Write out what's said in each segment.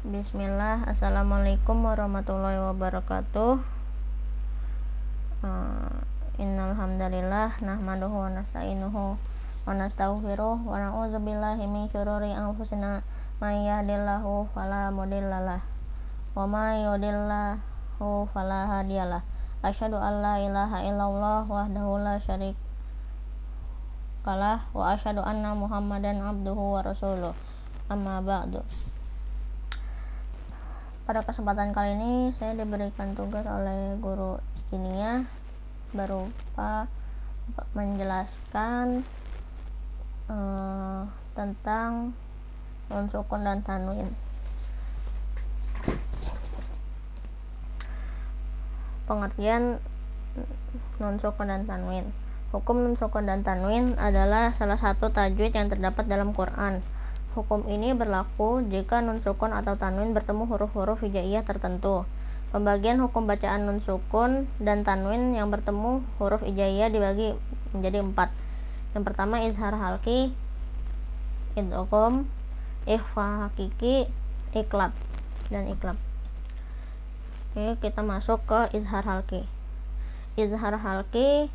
Bismillah. Assalamualaikum warahmatullahi wabarakatuh. Innal hamdalillah nahmaduhu wa nasta'inuhu wa nastaghfiruh wa na'udzubillahi min syururi anfusina may yahdihillahu fala mudhillalah wa may yudhlilhu fala hadiyalah. Asyhadu an la ilaha illallah wahdahu la syarikalah wa asyhadu anna Muhammadan abduhu wa rasuluh. Amma ba'du. Pada kesempatan kali ini saya diberikan tugas oleh guru kimia berupa menjelaskan tentang nun sukun dan tanwin. Pengertian nun sukun dan tanwin. Hukum nun sukun dan tanwin adalah salah satu tajwid yang terdapat dalam Quran. Hukum ini berlaku jika nun sukun atau tanwin bertemu huruf-huruf hijaiyah tertentu. Pembagian hukum bacaan nun sukun dan tanwin yang bertemu huruf hijaiyah dibagi menjadi 4. Yang pertama izhar halqi, idgham, ikhfa hakiki, iqlab dan iqlab. Oke, kita masuk ke izhar halqi. Izhar halqi,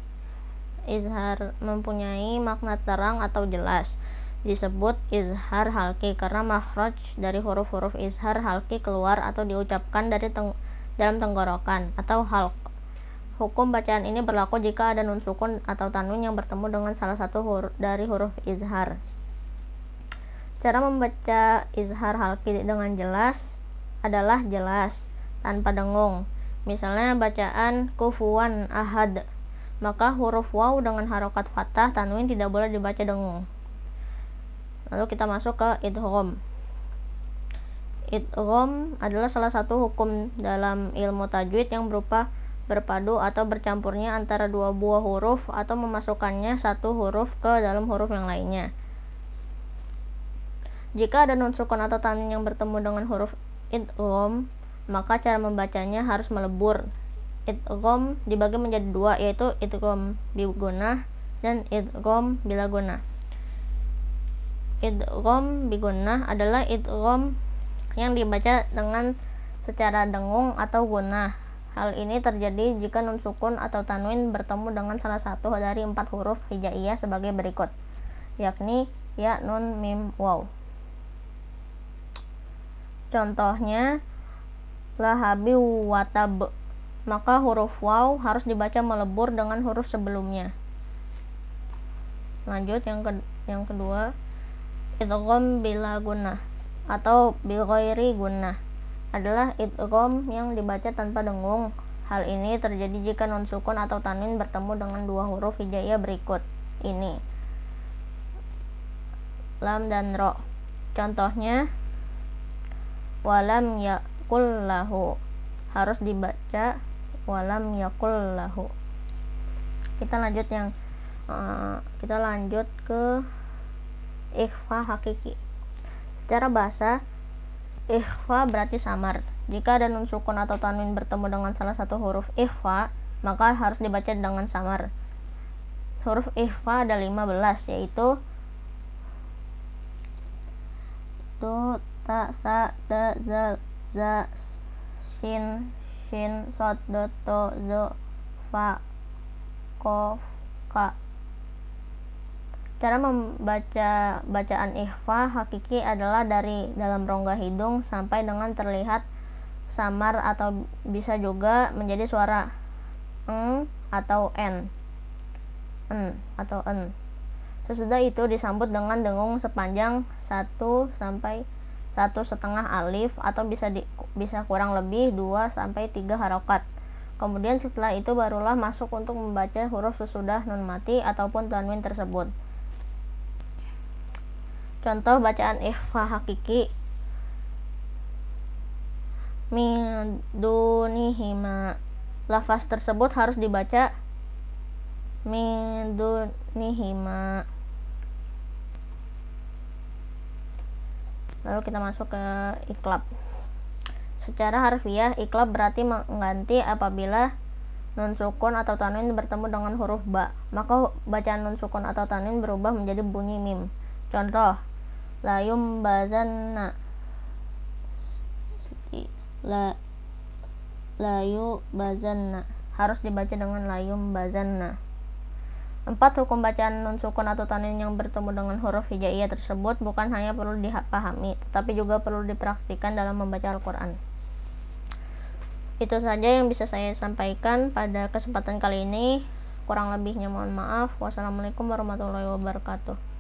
izhar mempunyai makna terang atau jelas. Disebut izhar halqi karena makhraj dari huruf-huruf izhar halqi keluar atau diucapkan dari dalam tenggorokan atau halq. Hukum bacaan ini berlaku jika ada nun sukun atau tanwin yang bertemu dengan salah satu dari huruf izhar. Cara membaca izhar halqi dengan jelas adalah jelas tanpa dengung. Misalnya bacaan kufuwan ahad, maka huruf waw dengan harokat fathah tanwin tidak boleh dibaca dengung. Lalu kita masuk ke idgham. Idgham adalah salah satu hukum dalam ilmu tajwid yang berupa berpadu atau bercampurnya antara dua buah huruf atau memasukkannya satu huruf ke dalam huruf yang lainnya. Jika ada nun sukun atau tanwin yang bertemu dengan huruf idgham, maka cara membacanya harus melebur. Idgham dibagi menjadi dua, yaitu idgham bi gunnah dan idgham bila gunnah. Idgham bi gunnah adalah idgham yang dibaca dengan secara dengung atau gunnah. Hal ini terjadi jika nun sukun atau tanwin bertemu dengan salah satu dari 4 huruf hijaiyah sebagai berikut, yakni ya, nun, mim, waw. Contohnya lahabi watab, maka huruf waw harus dibaca melebur dengan huruf sebelumnya. Lanjut yang kedua, idgham bila gunnah atau bi ghairi gunnah adalah idgham yang dibaca tanpa dengung. Hal ini terjadi jika nun sukun atau tanwin bertemu dengan dua huruf hijaiyah berikut ini, lam dan ro. Contohnya walam yakul lahu, harus dibaca walam yakul lahu. Kita lanjut ke ikhfa hakiki. Secara bahasa, ikhfa berarti samar. Jika ada nun sukun atau tanwin bertemu dengan salah satu huruf ikhfa, maka harus dibaca dengan samar. Huruf ikhfa ada 15, yaitu tu, ta, sa, da, zal, za, shin, sod, do, to, zo, fa, kof, ka. Cara membaca bacaan ikhfa hakiki adalah dari dalam rongga hidung sampai dengan terlihat samar atau bisa juga menjadi suara eng atau en atau en. Sesudah itu disambut dengan dengung sepanjang 1 sampai 1,5 alif atau bisa kurang lebih 2 sampai 3 harokat. Kemudian setelah itu barulah masuk untuk membaca huruf sesudah nun mati ataupun tanwin tersebut. Contoh bacaan ikhfa hakiki, min dunihima. Lafaz tersebut harus dibaca min dunihima. Lalu kita masuk ke iqlab. Secara harfiah, iqlab berarti mengganti apabila nun sukun atau tanwin bertemu dengan huruf ba, maka bacaan nun sukun atau tanwin berubah menjadi bunyi mim. Contoh, layum bazanna, layu bazanna, harus dibaca dengan layum bazanna. 4. Hukum bacaan nun sukun atau tanwin yang bertemu dengan huruf hijaiyah tersebut bukan hanya perlu dipahami, tetapi juga perlu dipraktikkan dalam membaca Al-Quran. Itu saja yang bisa saya sampaikan pada kesempatan kali ini. Kurang lebihnya mohon maaf. Wassalamualaikum warahmatullahi wabarakatuh.